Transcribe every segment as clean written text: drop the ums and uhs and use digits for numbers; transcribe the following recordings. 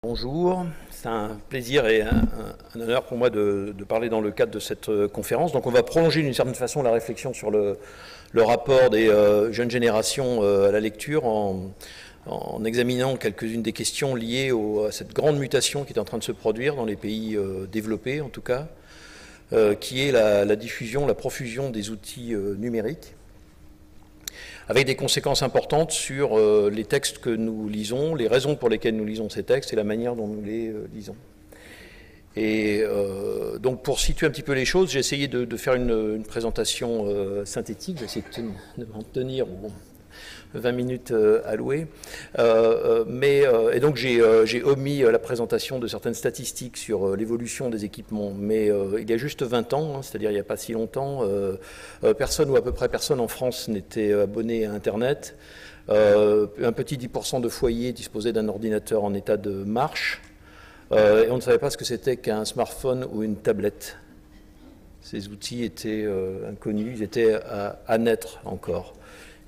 Bonjour, c'est un plaisir et un honneur pour moi de parler dans le cadre de cette conférence. Donc on va prolonger d'une certaine façon la réflexion sur le rapport des jeunes générations à la lecture en examinant quelques-unes des questions liées à cette grande mutation qui est en train de se produire dans les pays développés en tout cas, qui est la diffusion, la profusion des outils numériques, avec des conséquences importantes sur les textes que nous lisons, les raisons pour lesquelles nous lisons ces textes et la manière dont nous les lisons. Et donc pour situer un petit peu les choses, j'ai essayé de faire une présentation synthétique, j'ai essayé de m'en tenir aux 20 minutes allouées, et donc j'ai omis la présentation de certaines statistiques sur l'évolution des équipements, mais il y a juste 20 ans, c'est-à-dire il n'y a pas si longtemps, personne ou à peu près personne en France n'était abonné à Internet, un petit 10% de foyers disposaient d'un ordinateur en état de marche, et on ne savait pas ce que c'était qu'un smartphone ou une tablette. Ces outils étaient inconnus, ils étaient à naître encore.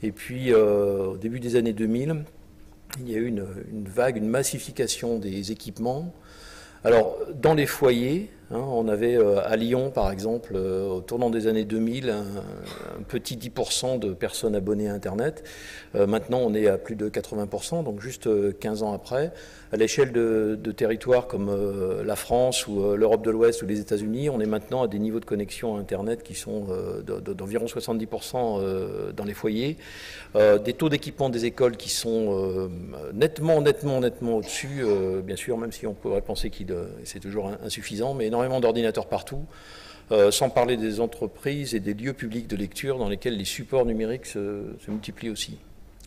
Et puis, au début des années 2000, il y a eu une vague, une massification des équipements. Alors, dans les foyers, on avait à Lyon, par exemple, au tournant des années 2000, un petit 10% de personnes abonnées à Internet. Maintenant, on est à plus de 80%, donc juste 15 ans après. À l'échelle de territoires comme la France ou l'Europe de l'Ouest ou les États-Unis, on est maintenant à des niveaux de connexion à Internet qui sont d'environ 70% dans les foyers. Des taux d'équipement des écoles qui sont nettement au-dessus, bien sûr, même si on pourrait penser que c'est toujours insuffisant, mais énormément d'ordinateurs partout, sans parler des entreprises et des lieux publics de lecture dans lesquels les supports numériques se multiplient aussi.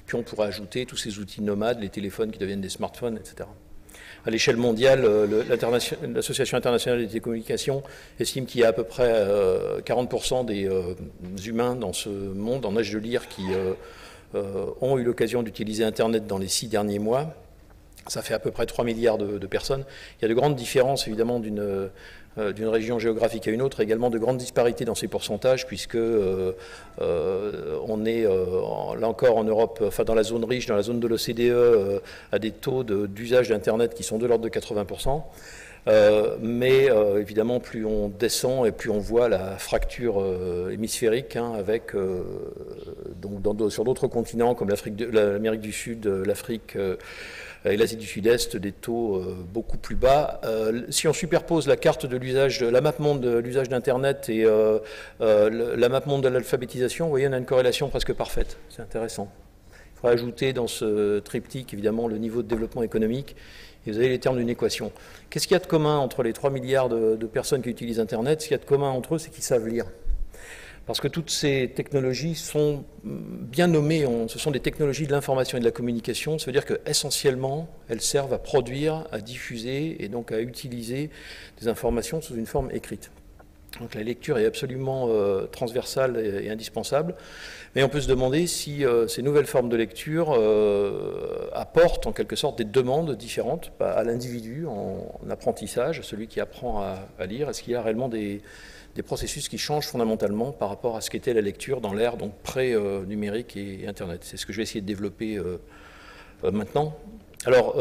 Puis on pourrait ajouter tous ces outils nomades, les téléphones qui deviennent des smartphones, etc. À l'échelle mondiale, l'Association internationale des télécommunications estime qu'il y a à peu près 40% des humains dans ce monde en âge de lire qui ont eu l'occasion d'utiliser Internet dans les 6 derniers mois. Ça fait à peu près 3 milliards de personnes. Il y a de grandes différences, évidemment, d'une région géographique à une autre, également de grandes disparités dans ces pourcentages, puisque on est, là encore, en Europe, enfin dans la zone riche, dans la zone de l'OCDE, à des taux d'usage d'Internet qui sont de l'ordre de 80%. Mais évidemment, plus on descend et plus on voit la fracture hémisphérique, avec donc sur d'autres continents comme l'Amérique du Sud, l'Afrique et l'Asie du Sud-Est, des taux beaucoup plus bas. Si on superpose la carte de l'usage, la map monde de l'usage d'Internet et la map monde de l'alphabétisation, vous voyez, on a une corrélation presque parfaite. C'est intéressant. Il faudra ajouter dans ce triptyque, évidemment, le niveau de développement économique. Et vous avez les termes d'une équation. Qu'est-ce qu'il y a de commun entre les 3 milliards de personnes qui utilisent Internet? Ce qu'il y a de commun entre eux, c'est qu'ils savent lire. Parce que toutes ces technologies sont bien nommées, ce sont des technologies de l'information et de la communication. Ça veut dire qu'essentiellement, elles servent à produire, à diffuser et donc à utiliser des informations sous une forme écrite. Donc la lecture est absolument transversale et indispensable. Mais on peut se demander si ces nouvelles formes de lecture apportent en quelque sorte des demandes différentes à l'individu en apprentissage, celui qui apprend à lire. Est-ce qu'il y a réellement des processus qui changent fondamentalement par rapport à ce qu'était la lecture dans l'ère donc pré-numérique et Internet? C'est ce que je vais essayer de développer maintenant. Alors,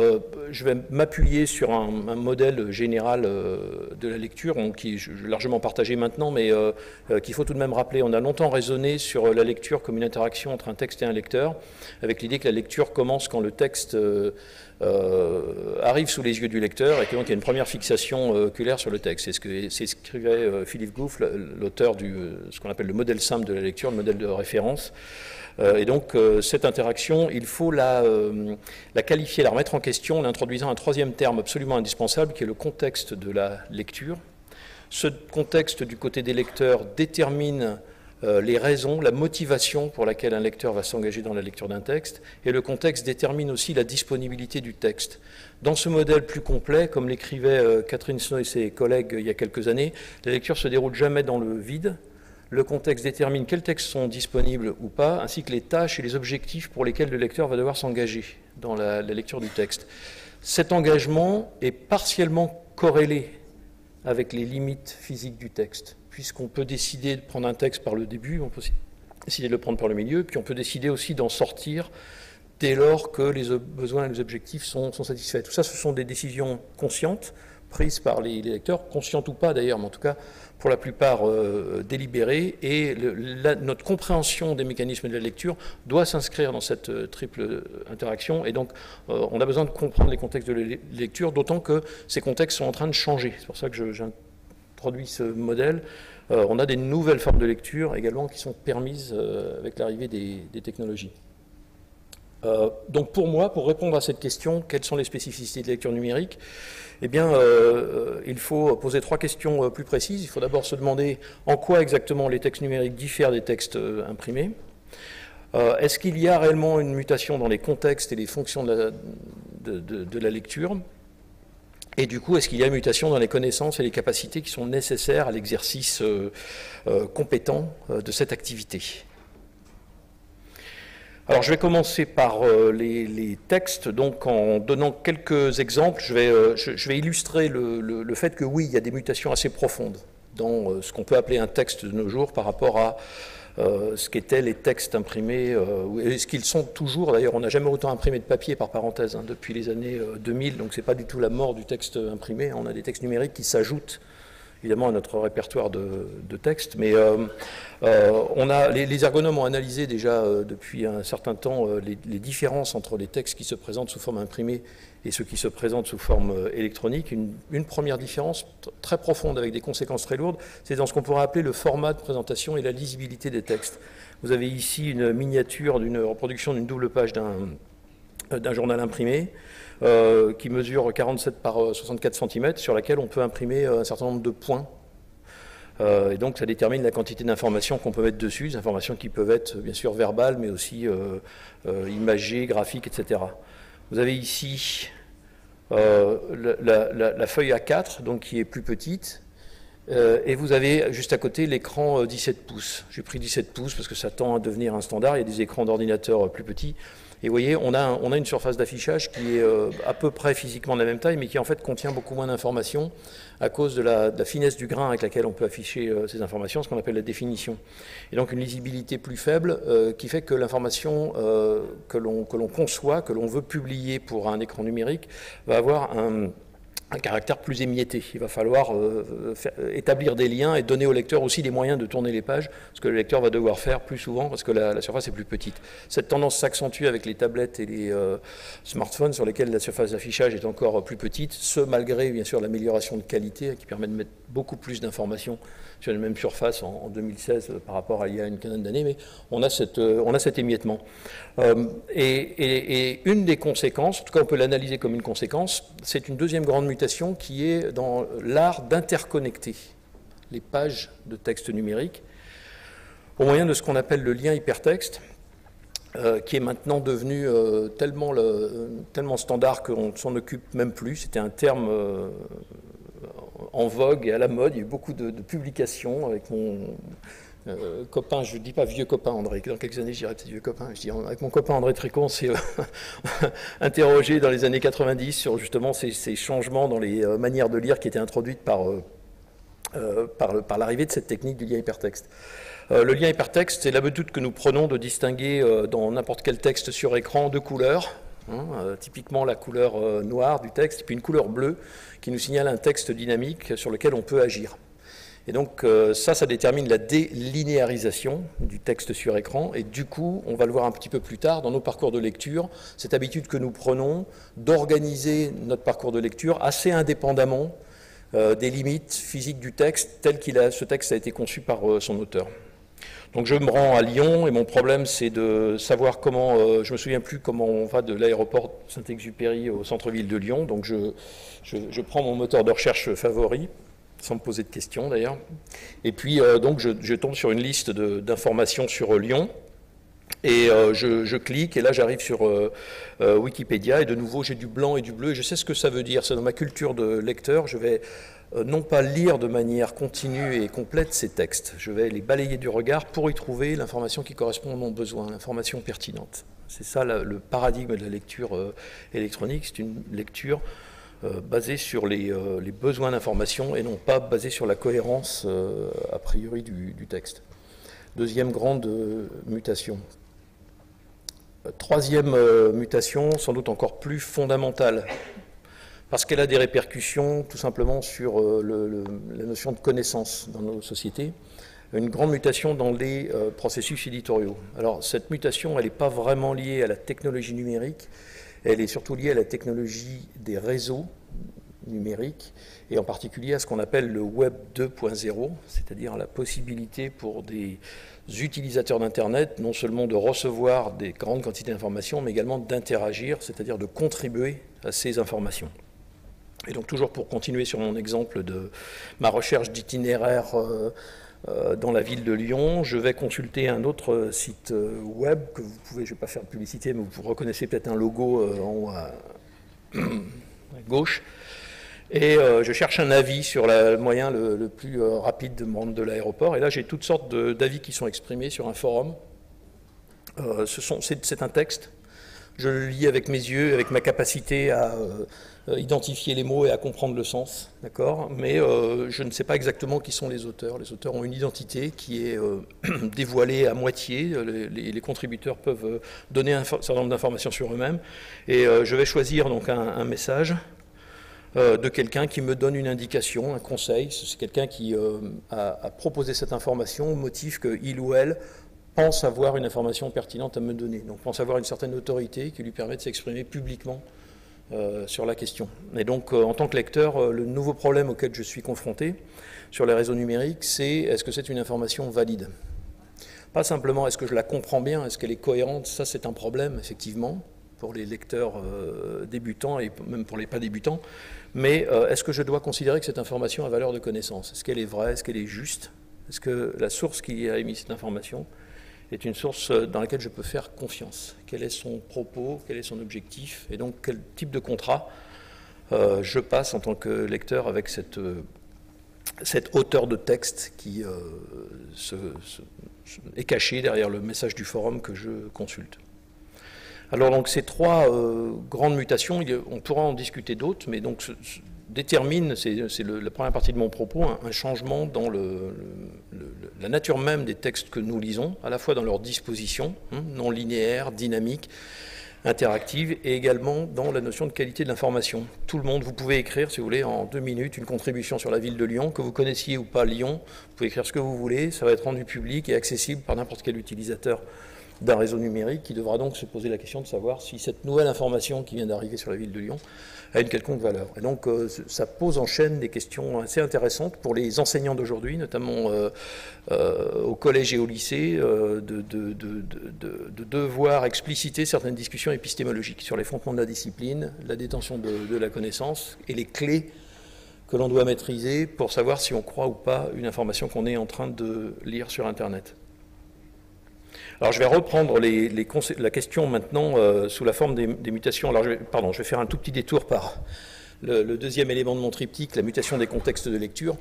je vais m'appuyer sur un modèle général de la lecture, qui est largement partagé maintenant, mais qu'il faut tout de même rappeler. On a longtemps raisonné sur la lecture comme une interaction entre un texte et un lecteur, avec l'idée que la lecture commence quand le texte arrive sous les yeux du lecteur et que donc il y a une première fixation oculaire sur le texte. C'est ce qu'écrivait Philippe Gouffle, l'auteur ce qu'on appelle le modèle simple de la lecture, le modèle de référence. Et donc cette interaction, il faut la qualifier, la remettre en question en introduisant un troisième terme absolument indispensable qui est le contexte de la lecture. Ce contexte du côté des lecteurs détermine les raisons, la motivation pour laquelle un lecteur va s'engager dans la lecture d'un texte, et le contexte détermine aussi la disponibilité du texte. Dans ce modèle plus complet, comme l'écrivait Catherine Snow et ses collègues il y a quelques années, la lecture se déroule jamais dans le vide. Le contexte détermine quels textes sont disponibles ou pas, ainsi que les tâches et les objectifs pour lesquels le lecteur va devoir s'engager dans la lecture du texte. Cet engagement est partiellement corrélé avec les limites physiques du texte, puisqu'on peut décider de prendre un texte par le début, on peut décider de le prendre par le milieu, puis on peut décider aussi d'en sortir dès lors que les besoins et les objectifs sont satisfaits. Tout ça, ce sont des décisions conscientes, prises par les lecteurs, conscientes ou pas d'ailleurs, mais en tout cas pour la plupart délibérées, et notre compréhension des mécanismes de la lecture doit s'inscrire dans cette triple interaction, et donc on a besoin de comprendre les contextes de la lecture, d'autant que ces contextes sont en train de changer. C'est pour ça que j'introduis ce modèle. On a des nouvelles formes de lecture également qui sont permises avec l'arrivée des technologies. Donc pour moi, pour répondre à cette question, quelles sont les spécificités de lecture numérique? Eh bien, il faut poser 3 questions plus précises. Il faut d'abord se demander en quoi exactement les textes numériques diffèrent des textes imprimés. Est-ce qu'il y a réellement une mutation dans les contextes et les fonctions de la lecture? Et du coup, est-ce qu'il y a une mutation dans les connaissances et les capacités qui sont nécessaires à l'exercice compétent de cette activité? Alors, je vais commencer par les textes, donc en donnant quelques exemples. Je vais illustrer le fait que oui, il y a des mutations assez profondes dans ce qu'on peut appeler un texte de nos jours par rapport à ce qu'étaient les textes imprimés, et ce qu'ils sont toujours. D'ailleurs, on n'a jamais autant imprimé de papier, par parenthèse, hein, depuis les années 2000, donc ce n'est pas du tout la mort du texte imprimé. On a des textes numériques qui s'ajoutent évidemment à notre répertoire de textes, mais les ergonomes ont analysé déjà depuis un certain temps les différences entre les textes qui se présentent sous forme imprimée et ceux qui se présentent sous forme électronique. Une première différence très profonde avec des conséquences très lourdes, c'est dans ce qu'on pourrait appeler le format de présentation et la lisibilité des textes. Vous avez ici une miniature d'une reproduction d'une double page d'un journal imprimé qui mesure 47 par 64 cm, sur laquelle on peut imprimer un certain nombre de points. Et donc ça détermine la quantité d'informations qu'on peut mettre dessus, des informations qui peuvent être bien sûr verbales, mais aussi imagées, graphiques, etc. Vous avez ici la feuille A4, donc qui est plus petite, et vous avez juste à côté l'écran 17 pouces. J'ai pris 17 pouces parce que ça tend à devenir un standard. Il y a des écrans d'ordinateur plus petits. Et vous voyez, on a une surface d'affichage qui est à peu près physiquement de la même taille, mais qui en fait contient beaucoup moins d'informations à cause de la finesse du grain avec laquelle on peut afficher ces informations, ce qu'on appelle la définition. Et donc une lisibilité plus faible qui fait que l'information que l'on conçoit, que l'on veut publier pour un écran numérique, va avoir un caractère plus émietté. Il va falloir établir des liens et donner au lecteur aussi les moyens de tourner les pages, ce que le lecteur va devoir faire plus souvent parce que la surface est plus petite. Cette tendance s'accentue avec les tablettes et les smartphones sur lesquels la surface d'affichage est encore plus petite, ce malgré bien sûr l'amélioration de qualité qui permet de mettre beaucoup plus d'informations sur la même surface en 2016 par rapport à il y a une quinzaine d'années, mais on a cet émiettement. Et une des conséquences, en tout cas on peut l'analyser comme une conséquence, c'est une deuxième grande mutation qui est dans l'art d'interconnecter les pages de texte numérique au moyen de ce qu'on appelle le lien hypertexte, qui est maintenant devenu tellement standard qu'on ne s'en occupe même plus. C'était un terme en vogue et à la mode. Il y a eu beaucoup de publications avec mon copain, je ne dis pas vieux copain André, dans quelques années je dirais peut-être vieux copain, je dis avec mon copain André Tricot, on s'est interrogé dans les années 90 sur justement ces changements dans les manières de lire qui étaient introduites par l'arrivée de cette technique du lien hypertexte. Le lien hypertexte, c'est l'habitude que nous prenons de distinguer dans n'importe quel texte sur écran deux couleurs. Typiquement la couleur noire du texte, et puis une couleur bleue qui nous signale un texte dynamique sur lequel on peut agir. Et donc ça détermine la délinéarisation du texte sur écran, et du coup, on va le voir un petit peu plus tard dans nos parcours de lecture, cette habitude que nous prenons d'organiser notre parcours de lecture assez indépendamment des limites physiques du texte tel ce texte a été conçu par son auteur. Donc je me rends à Lyon et mon problème c'est de savoir comment, je me souviens plus comment on va de l'aéroport Saint-Exupéry au centre-ville de Lyon, donc je prends mon moteur de recherche favori, sans me poser de questions d'ailleurs, et puis donc je tombe sur une liste d'informations sur Lyon, et je clique, et là j'arrive sur Wikipédia, et de nouveau j'ai du blanc et du bleu, et je sais ce que ça veut dire. C'est dans ma culture de lecteur, je vais non pas lire de manière continue et complète ces textes, je vais les balayer du regard pour y trouver l'information qui correspond à mon besoin, l'information pertinente. C'est ça le paradigme de la lecture électronique, c'est une lecture basée sur les besoins d'information et non pas basée sur la cohérence a priori du texte. Deuxième grande mutation. Troisième mutation, sans doute encore plus fondamentale, parce qu'elle a des répercussions tout simplement sur la notion de connaissance dans nos sociétés, une grande mutation dans les processus éditoriaux. Alors cette mutation, elle n'est pas vraiment liée à la technologie numérique, elle est surtout liée à la technologie des réseaux numériques, et en particulier à ce qu'on appelle le Web 2.0, c'est-à-dire la possibilité pour des utilisateurs d'Internet non seulement de recevoir des grandes quantités d'informations, mais également d'interagir, c'est-à-dire de contribuer à ces informations. Et donc toujours pour continuer sur mon exemple de ma recherche d'itinéraire dans la ville de Lyon, je vais consulter un autre site web que vous pouvez, je ne vais pas faire de publicité, mais vous reconnaissez peut-être un logo en haut à gauche. Et je cherche un avis sur le moyen le plus rapide de me rendre de l'aéroport. Et là, j'ai toutes sortes d'avis qui sont exprimés sur un forum. C'est un texte. Je le lis avec mes yeux, avec ma capacité à identifier les mots et à comprendre le sens, d'accord ? Mais je ne sais pas exactement qui sont les auteurs. Les auteurs ont une identité qui est dévoilée à moitié. Les contributeurs peuvent donner un certain nombre d'informations sur eux-mêmes. Et je vais choisir donc un message de quelqu'un qui me donne une indication, un conseil. C'est quelqu'un qui a proposé cette information au motif qu'il ou elle pense avoir une information pertinente à me donner. Donc pense avoir une certaine autorité qui lui permet de s'exprimer publiquement sur la question. Et donc en tant que lecteur, le nouveau problème auquel je suis confronté sur les réseaux numériques, c'est est-ce que c'est une information valide ? Pas simplement est-ce que je la comprends bien, est-ce qu'elle est cohérente, ça c'est un problème effectivement pour les lecteurs débutants et même pour les pas débutants, mais est-ce que je dois considérer que cette information a valeur de connaissance ? Est-ce qu'elle est vraie ? Est-ce qu'elle est juste ? Est-ce que la source qui a émis cette information est une source dans laquelle je peux faire confiance ? Quel est son propos ? Quel est son objectif ? Et donc quel type de contrat je passe en tant que lecteur avec cette auteur de texte qui est caché derrière le message du forum que je consulte. Alors donc ces trois grandes mutations, on pourra en discuter d'autres, mais donc détermine, c'est la première partie de mon propos, un changement dans la nature même des textes que nous lisons, à la fois dans leur disposition, non linéaire, dynamique, interactive, et également dans la notion de qualité de l'information. Tout le monde, vous pouvez écrire, si vous voulez, en 2 minutes, une contribution sur la ville de Lyon, que vous connaissiez ou pas Lyon, vous pouvez écrire ce que vous voulez, ça va être rendu public et accessible par n'importe quel utilisateur d'un réseau numérique qui devra donc se poser la question de savoir si cette nouvelle information qui vient d'arriver sur la ville de Lyon a une quelconque valeur. Et donc ça pose en chaîne des questions assez intéressantes pour les enseignants d'aujourd'hui, notamment au collège et au lycée, de devoir expliciter certaines discussions épistémologiques sur les fondements de la discipline, la détention de la connaissance et les clés que l'on doit maîtriser pour savoir si on croit ou pas une information qu'on est en train de lire sur Internet. Alors je vais reprendre la question maintenant sous la forme des mutations. Alors je vais faire un tout petit détour par le deuxième élément de mon triptyque, la mutation des contextes de lecture.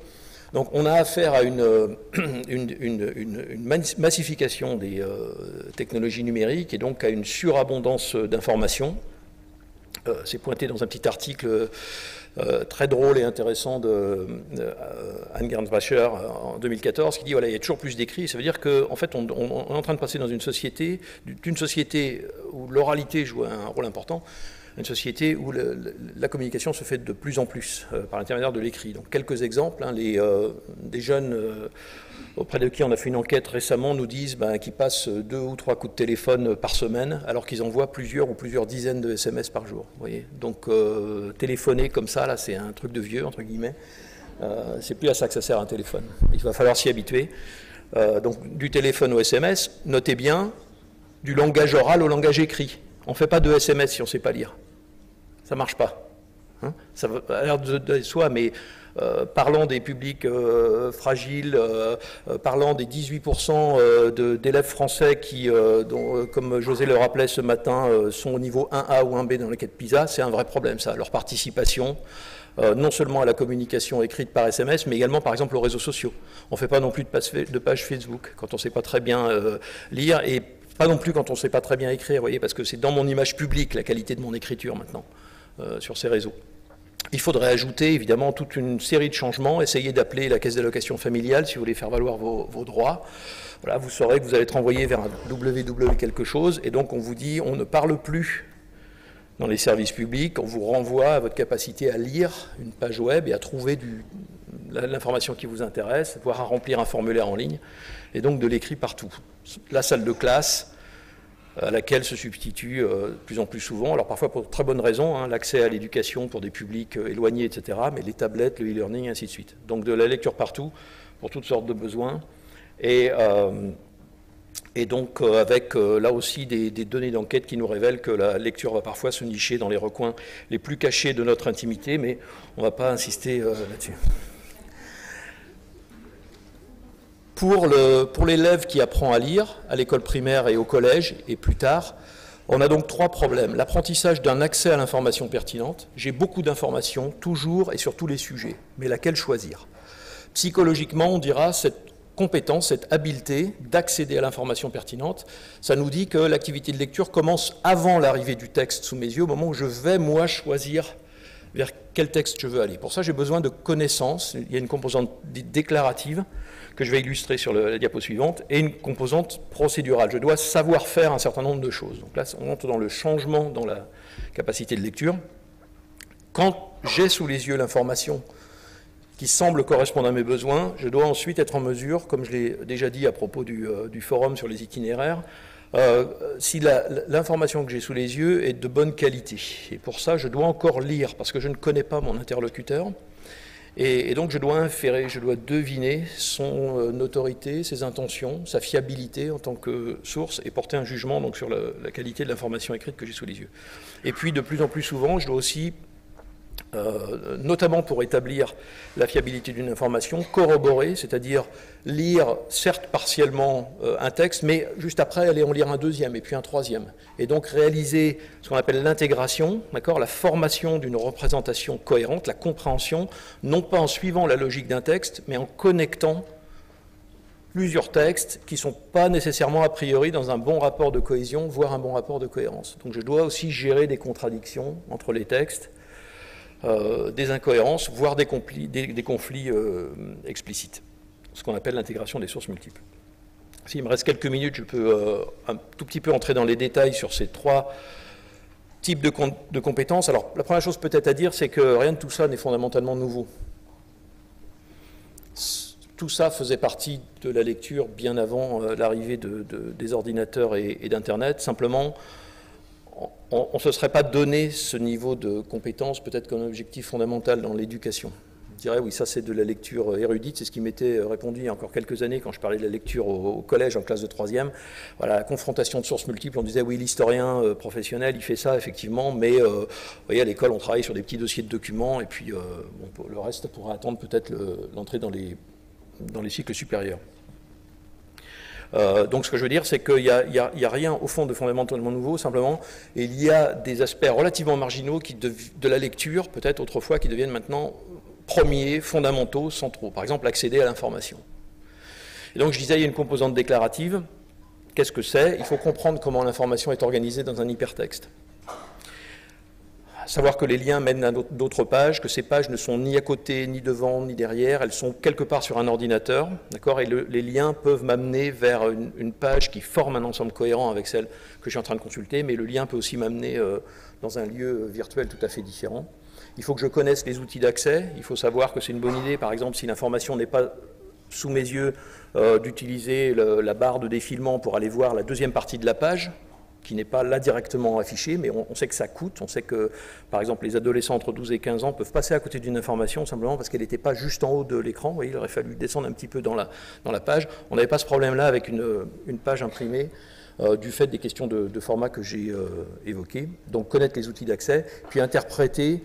Donc on a affaire à une massification des technologies numériques et donc à une surabondance d'informations. C'est pointé dans un petit article très drôle et intéressant de Anne Gernsbacher en 2014 qui dit voilà, il y a toujours plus d'écrits. Ça veut dire qu'en fait on est en train de passer dans d'une société où l'oralité joue un rôle important, une société où la communication se fait de plus en plus par l'intermédiaire de l'écrit. Donc quelques exemples, des jeunes auprès de qui on a fait une enquête récemment nous disent qu'ils passent 2 ou 3 coups de téléphone par semaine alors qu'ils envoient plusieurs dizaines de SMS par jour. Vous voyez, donc téléphoner comme ça, là, c'est un truc de vieux, entre guillemets. C'est plus à ça que ça sert un téléphone. Il va falloir s'y habituer. Donc du téléphone au SMS, notez bien, du langage oral au langage écrit. On ne fait pas de SMS si on ne sait pas lire. Ça ne marche pas. Ça a l'air de soi, mais parlant des publics fragiles, parlant des 18% d'élèves français qui, comme José le rappelait ce matin, sont au niveau 1A ou 1B dans l'enquête PISA, c'est un vrai problème ça, leur participation, non seulement à la communication écrite par SMS, mais également par exemple aux réseaux sociaux. On ne fait pas non plus de page Facebook quand on ne sait pas très bien lire, et pas non plus quand on ne sait pas très bien écrire, vous voyez, parce que c'est dans mon image publique la qualité de mon écriture maintenant sur ces réseaux. Il faudrait ajouter évidemment toute une série de changements, essayer d'appeler la caisse d'allocation familiale si vous voulez faire valoir vos droits. Voilà, vous saurez que vous allez être envoyé vers un www quelque chose, et donc on vous dit on ne parle plus dans les services publics, on vous renvoie à votre capacité à lire une page web et à trouver l'information qui vous intéresse, voire à remplir un formulaire en ligne, et donc de l'écrit partout. La salle de classe, à laquelle se substitue de plus en plus souvent, alors parfois pour de très bonnes raisons, hein, l'accès à l'éducation pour des publics éloignés, etc., mais les tablettes, le e-learning, ainsi de suite. Donc de la lecture partout, pour toutes sortes de besoins, et donc avec là aussi des données d'enquête qui nous révèlent que la lecture va parfois se nicher dans les recoins les plus cachés de notre intimité, mais on ne va pas insister là-dessus. Pour l'élève qui apprend à lire, à l'école primaire et au collège, et plus tard, on a donc 3 problèmes. L'apprentissage d'un accès à l'information pertinente. J'ai beaucoup d'informations, toujours et sur tous les sujets, mais laquelle choisir? Psychologiquement, on dira cette compétence, cette habileté d'accéder à l'information pertinente, ça nous dit que l'activité de lecture commence avant l'arrivée du texte sous mes yeux, au moment où je vais, moi, choisir vers quel texte je veux aller. Pour ça, j'ai besoin de connaissances. Il y a une composante déclarative que je vais illustrer sur la diapo suivante, et une composante procédurale. Je dois savoir faire un certain nombre de choses. Donc là, on entre dans le changement dans la capacité de lecture. Quand j'ai sous les yeux l'information qui semble correspondre à mes besoins, je dois ensuite être en mesure, comme je l'ai déjà dit à propos du forum sur les itinéraires, si l'information que j'ai sous les yeux est de bonne qualité. Et pour ça, je dois encore lire, parce que je ne connais pas mon interlocuteur. Et donc je dois inférer, je dois deviner son autorité, ses intentions, sa fiabilité en tant que source, et porter un jugement donc, sur la qualité de l'information écrite que j'ai sous les yeux. Et puis de plus en plus souvent, je dois aussi, notamment pour établir la fiabilité d'une information, corroborer, c'est-à-dire lire certes partiellement un texte, mais juste après aller en lire un deuxième et puis un troisième. Et donc réaliser ce qu'on appelle l'intégration, la formation d'une représentation cohérente, la compréhension, non pas en suivant la logique d'un texte, mais en connectant plusieurs textes qui ne sont pas nécessairement a priori dans un bon rapport de cohésion, voire un bon rapport de cohérence. Donc je dois aussi gérer des contradictions entre les textes, des incohérences, voire des conflits explicites, ce qu'on appelle l'intégration des sources multiples. S'il me reste quelques minutes, je peux un tout petit peu entrer dans les détails sur ces 3 types de compétences. Alors, la première chose peut-être à dire, c'est que rien de tout ça n'est fondamentalement nouveau. Tout ça faisait partie de la lecture bien avant l'arrivée des ordinateurs et d'Internet. Simplement, on ne se serait pas donné ce niveau de compétence peut-être comme objectif fondamental dans l'éducation. Je dirais, oui, ça c'est de la lecture érudite, c'est ce qui m'était répondu il y a encore quelques années quand je parlais de la lecture au collège en classe de 3e. Voilà, la confrontation de sources multiples, on disait, oui, l'historien professionnel, il fait ça effectivement, mais vous voyez, à l'école, on travaille sur des petits dossiers de documents, et puis le reste pourra attendre peut-être l'entrée dans les cycles supérieurs. Donc ce que je veux dire, c'est qu'il n'y a rien au fond de fondamentalement nouveau, simplement, et il y a des aspects relativement marginaux de la lecture, peut-être autrefois, qui deviennent maintenant premiers, fondamentaux, centraux. Par exemple, accéder à l'information. Et donc je disais, il y a une composante déclarative. Qu'est-ce que c'est? Il faut comprendre comment l'information est organisée dans un hypertexte. Savoir que les liens mènent à d'autres pages, que ces pages ne sont ni à côté, ni devant, ni derrière, elles sont quelque part sur un ordinateur, d'accord, et les liens peuvent m'amener vers une page qui forme un ensemble cohérent avec celle que je suis en train de consulter, mais le lien peut aussi m'amener dans un lieu virtuel tout à fait différent. Il faut que je connaisse les outils d'accès, il faut savoir que c'est une bonne idée, par exemple, si l'information n'est pas sous mes yeux, d'utiliser la barre de défilement pour aller voir la deuxième partie de la page, qui n'est pas là directement affiché, mais on sait que ça coûte. On sait que, par exemple, les adolescents entre 12 et 15 ans peuvent passer à côté d'une information simplement parce qu'elle n'était pas juste en haut de l'écran. Vous voyez, il aurait fallu descendre un petit peu dans la page. On n'avait pas ce problème-là avec une page imprimée du fait des questions de format que j'ai évoquées. Donc, connaître les outils d'accès, puis interpréter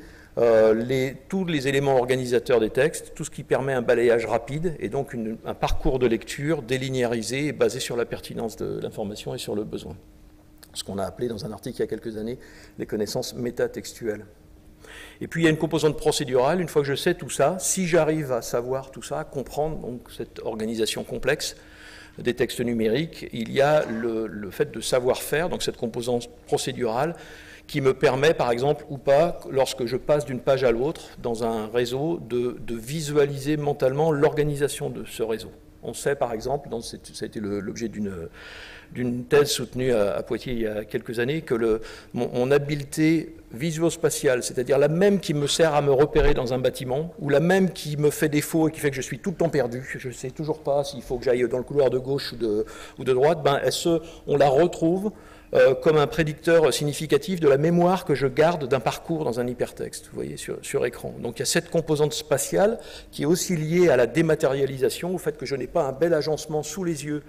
tous les éléments organisateurs des textes, tout ce qui permet un balayage rapide et donc un parcours de lecture délinéarisé et basé sur la pertinence de l'information et sur le besoin. Ce qu'on a appelé dans un article il y a quelques années les connaissances métatextuelles. Et puis il y a une composante procédurale, une fois que je sais tout ça, si j'arrive à savoir tout ça, à comprendre donc, cette organisation complexe des textes numériques, il y a le fait de savoir faire, donc cette composante procédurale, qui me permet, par exemple, ou pas, lorsque je passe d'une page à l'autre dans un réseau, de visualiser mentalement l'organisation de ce réseau. On sait, par exemple, ça a été l'objet d'une thèse soutenue à Poitiers il y a quelques années, que mon habileté visuospatiale, c'est-à-dire la même qui me sert à me repérer dans un bâtiment, ou la même qui me fait défaut et qui fait que je suis tout le temps perdu, je ne sais toujours pas s'il faut que j'aille dans le couloir de gauche ou de droite, on la retrouve comme un prédicteur significatif de la mémoire que je garde d'un parcours dans un hypertexte, vous voyez, sur écran. Donc il y a cette composante spatiale qui est aussi liée à la dématérialisation, au fait que je n'ai pas un bel agencement sous les yeux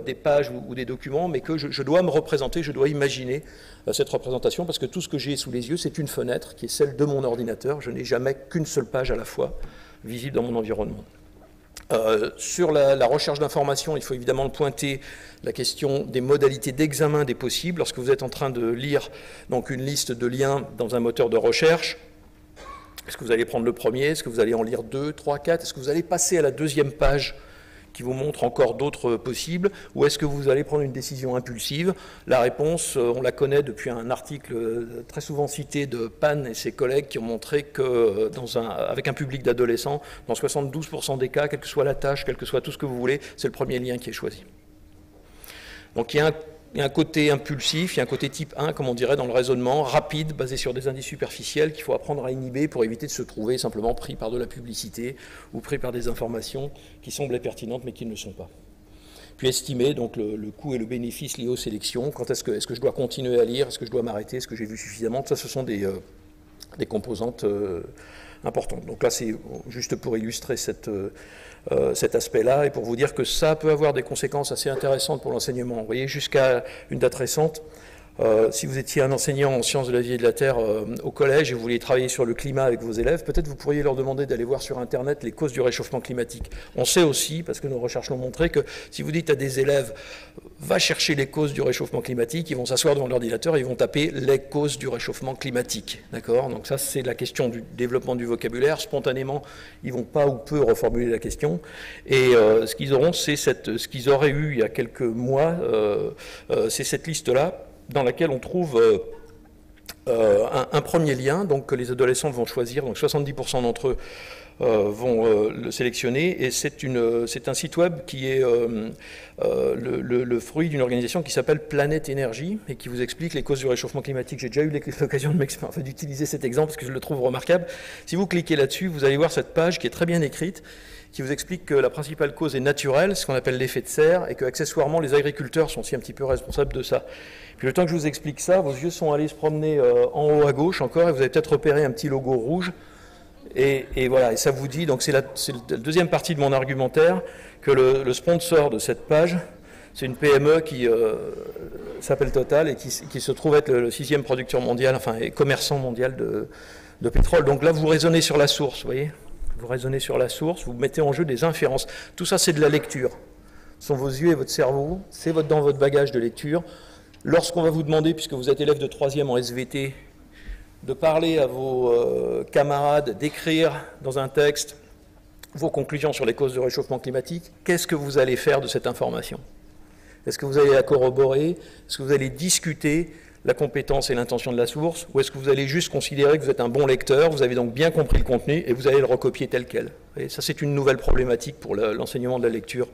des pages ou des documents, mais que je dois me représenter, je dois imaginer cette représentation, parce que tout ce que j'ai sous les yeux, c'est une fenêtre qui est celle de mon ordinateur. Je n'ai jamais qu'une seule page à la fois visible dans mon environnement. Sur la recherche d'informations, il faut évidemment pointer la question des modalités d'examen des possibles. Lorsque vous êtes en train de lire donc, une liste de liens dans un moteur de recherche, est-ce que vous allez prendre le premier? Est-ce que vous allez en lire 2, 3, 4? Est-ce que vous allez passer à la deuxième page qui vous montre encore d'autres possibles, ou est-ce que vous allez prendre une décision impulsive? La réponse, on la connaît depuis un article très souvent cité de Pan et ses collègues qui ont montré que, avec un public d'adolescents, dans 72% des cas, quelle que soit la tâche, quel que soit tout ce que vous voulez, c'est le premier lien qui est choisi. Donc il y a un côté impulsif, il y a un côté type 1, comme on dirait dans le raisonnement, rapide, basé sur des indices superficiels qu'il faut apprendre à inhiber pour éviter de se trouver simplement pris par de la publicité ou pris par des informations qui semblaient pertinentes mais qui ne le sont pas. Puis estimer donc, le coût et le bénéfice liés aux sélections, quand est-ce que je dois continuer à lire, est-ce que je dois m'arrêter, est-ce que j'ai vu suffisamment, ça ce sont des composantes importantes. Donc là c'est juste pour illustrer cet aspect-là et pour vous dire que ça peut avoir des conséquences assez intéressantes pour l'enseignement. Vous voyez, jusqu'à une date récente, si vous étiez un enseignant en sciences de la vie et de la terre au collège et vous vouliez travailler sur le climat avec vos élèves, peut-être vous pourriez leur demander d'aller voir sur Internet les causes du réchauffement climatique. On sait aussi, parce que nos recherches l'ont montré, que si vous dites à des élèves « va chercher les causes du réchauffement climatique », ils vont s'asseoir devant l'ordinateur et ils vont taper « les causes du réchauffement climatique ». D'accord ? Donc ça, c'est la question du développement du vocabulaire. Spontanément, ils vont pas ou peu reformuler la question. Et ce qu'ils auront, c'est ce qu'ils auraient eu il y a quelques mois, c'est cette liste-là, dans laquelle on trouve un premier lien, donc que les adolescents vont choisir, donc 70% d'entre eux vont le sélectionner, et c'est un site web qui est le fruit d'une organisation qui s'appelle Planète Énergie, et qui vous explique les causes du réchauffement climatique. J'ai déjà eu l'occasion d'utiliser cet exemple, parce que je le trouve remarquable. Si vous cliquez là-dessus, vous allez voir cette page qui est très bien écrite, qui vous explique que la principale cause est naturelle, ce qu'on appelle l'effet de serre, et que accessoirement les agriculteurs sont aussi un petit peu responsables de ça. Puis le temps que je vous explique ça, vos yeux sont allés se promener en haut à gauche encore, et vous avez peut-être repéré un petit logo rouge, et voilà, et ça vous dit, donc c'est la deuxième partie de mon argumentaire, que le sponsor de cette page, c'est une PME qui s'appelle Total, et qui se trouve être le 6e producteur mondial, enfin, et commerçant mondial de pétrole. Donc là, vous raisonnez sur la source, vous voyez ? Vous raisonnez sur la source, vous mettez en jeu des inférences. Tout ça, c'est de la lecture. Ce sont vos yeux et votre cerveau, c'est dans votre bagage de lecture. Lorsqu'on va vous demander, puisque vous êtes élève de 3e en SVT, de parler à vos camarades, d'écrire dans un texte vos conclusions sur les causes du réchauffement climatique, qu'est-ce que vous allez faire de cette information? Est-ce que vous allez la corroborer? Est-ce que vous allez discuter la compétence et l'intention de la source, ou est-ce que vous allez juste considérer que vous êtes un bon lecteur, vous avez donc bien compris le contenu, et vous allez le recopier tel quel? Et ça, c'est une nouvelle problématique pour l'enseignement de la lecture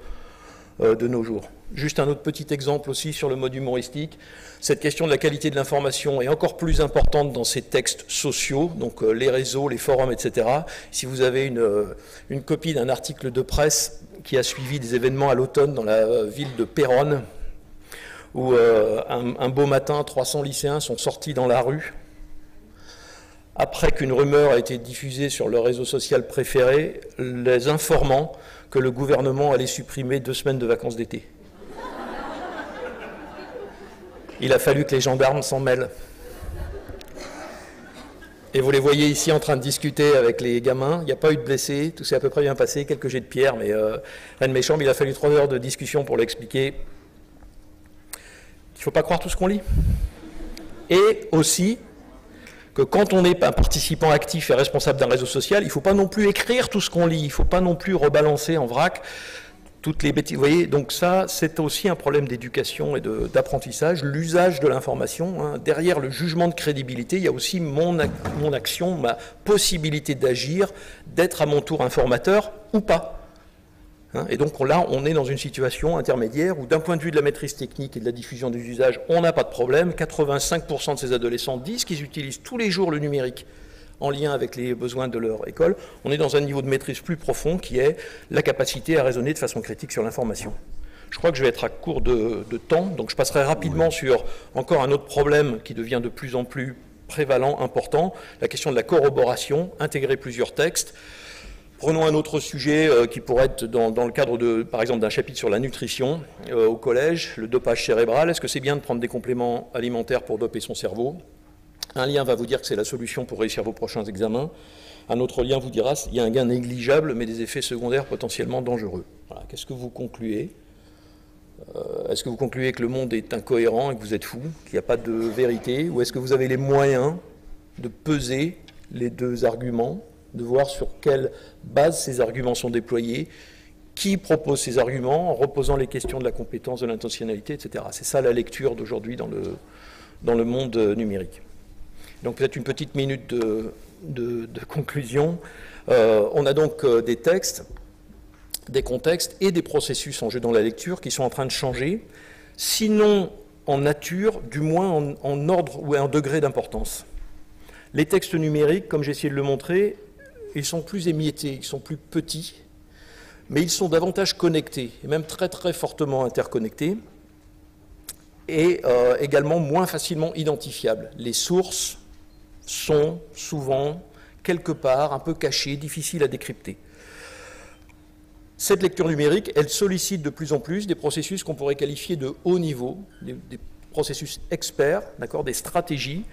de nos jours. Juste un autre petit exemple aussi sur le mode humoristique. Cette question de la qualité de l'information est encore plus importante dans ces textes sociaux, donc les réseaux, les forums, etc. Si vous avez une copie d'un article de presse qui a suivi des événements à l'automne dans la ville de Péronne, où un beau matin, 300 lycéens sont sortis dans la rue, après qu'une rumeur a été diffusée sur leur réseau social préféré, les informant que le gouvernement allait supprimer 2 semaines de vacances d'été. Il a fallu que les gendarmes s'en mêlent. Et vous les voyez ici en train de discuter avec les gamins. Il n'y a pas eu de blessés, tout s'est à peu près bien passé, quelques jets de pierre, mais rien de méchant. Mais il a fallu 3 heures de discussion pour l'expliquer. Il ne faut pas croire tout ce qu'on lit. Et aussi que quand on est un participant actif et responsable d'un réseau social, il ne faut pas non plus écrire tout ce qu'on lit, il ne faut pas non plus rebalancer en vrac toutes les bêtises. Vous voyez, donc ça, c'est aussi un problème d'éducation et d'apprentissage, l'usage de l'information. Hein. Derrière le jugement de crédibilité, il y a aussi mon action, ma possibilité d'agir, d'être à mon tour informateur ou pas. Hein. Et donc là, on est dans une situation intermédiaire où, d'un point de vue de la maîtrise technique et de la diffusion des usages, on n'a pas de problème. 85% de ces adolescents disent qu'ils utilisent tous les jours le numérique en lien avec les besoins de leur école. On est dans un niveau de maîtrise plus profond qui est la capacité à raisonner de façon critique sur l'information. Je crois que je vais être à court de temps, donc je passerai rapidement sur encore un autre problème qui devient de plus en plus prévalent, important, la question de la corroboration, intégrer plusieurs textes. Prenons un autre sujet qui pourrait être dans le cadre, par exemple, d'un chapitre sur la nutrition au collège, le dopage cérébral. Est-ce que c'est bien de prendre des compléments alimentaires pour doper son cerveau ? Un lien va vous dire que c'est la solution pour réussir vos prochains examens. Un autre lien vous dira qu'il y a un gain négligeable, mais des effets secondaires potentiellement dangereux. Voilà. Qu'est-ce que vous concluez ? Est-ce que vous concluez que le monde est incohérent et que vous êtes fou, qu'il n'y a pas de vérité ? Ou est-ce que vous avez les moyens de peser les deux arguments, de voir sur quelle base ces arguments sont déployés, qui propose ces arguments en reposant les questions de la compétence, de l'intentionnalité, etc. C'est ça la lecture d'aujourd'hui dans le monde numérique. Donc peut-être une petite minute de conclusion. On a donc des textes, des contextes et des processus en jeu dans la lecture qui sont en train de changer, sinon en nature, du moins en ordre ou en degré d'importance. Les textes numériques, comme j'ai essayé de le montrer, ils sont plus émiettés, ils sont plus petits, mais ils sont davantage connectés, et même très très fortement interconnectés, et également moins facilement identifiables. Les sources sont souvent quelque part un peu cachées, difficiles à décrypter. Cette lecture numérique, elle sollicite de plus en plus des processus qu'on pourrait qualifier de haut niveau, des processus experts, d'accord, des stratégies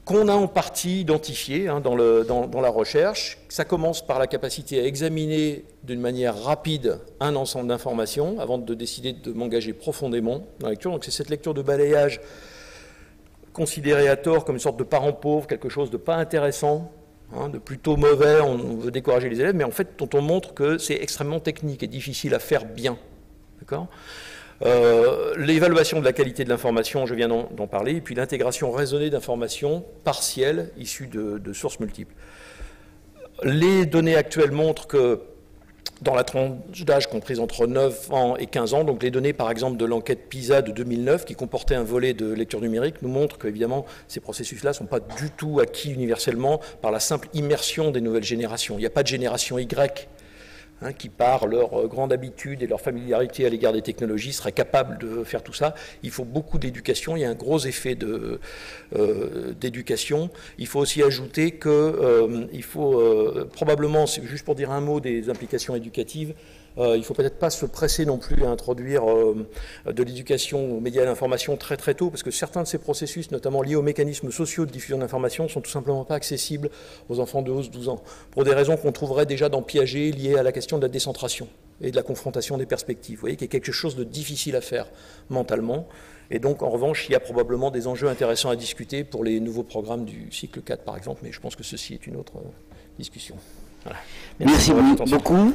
qu'on a en partie identifiées dans la recherche. Ça commence par la capacité à examiner d'une manière rapide un ensemble d'informations avant de décider de m'engager profondément dans la lecture. Donc c'est cette lecture de balayage considérée à tort comme une sorte de parent pauvre, quelque chose de pas intéressant, de plutôt mauvais, on veut décourager les élèves, mais en fait dont on montre que c'est extrêmement technique et difficile à faire bien. D'accord ? L'évaluation de la qualité de l'information, je viens d'en parler, et puis l'intégration raisonnée d'informations partielles issues de sources multiples. Les données actuelles montrent que dans la tranche d'âge comprise entre 9 ans et 15 ans, donc les données par exemple de l'enquête PISA de 2009 qui comportait un volet de lecture numérique nous montrent qu'évidemment ces processus-là ne sont pas du tout acquis universellement par la simple immersion des nouvelles générations. Il n'y a pas de génération Y qui, par leur grande habitude et leur familiarité à l'égard des technologies, serait capable de faire tout ça. Il faut beaucoup d'éducation, il y a un gros effet d'éducation. Il faut aussi ajouter qu'il faut probablement, juste pour dire un mot des implications éducatives, il ne faut peut-être pas se presser non plus à introduire de l'éducation aux médias et à l'information très très tôt, parce que certains de ces processus, notamment liés aux mécanismes sociaux de diffusion d'information, sont tout simplement pas accessibles aux enfants de 11-12 ans, pour des raisons qu'on trouverait déjà dans Piaget, liées à la question de la décentration et de la confrontation des perspectives. Vous voyez qu'il y a quelque chose de difficile à faire mentalement, et donc en revanche, il y a probablement des enjeux intéressants à discuter pour les nouveaux programmes du cycle 4 par exemple, mais je pense que ceci est une autre discussion. Voilà. Merci beaucoup.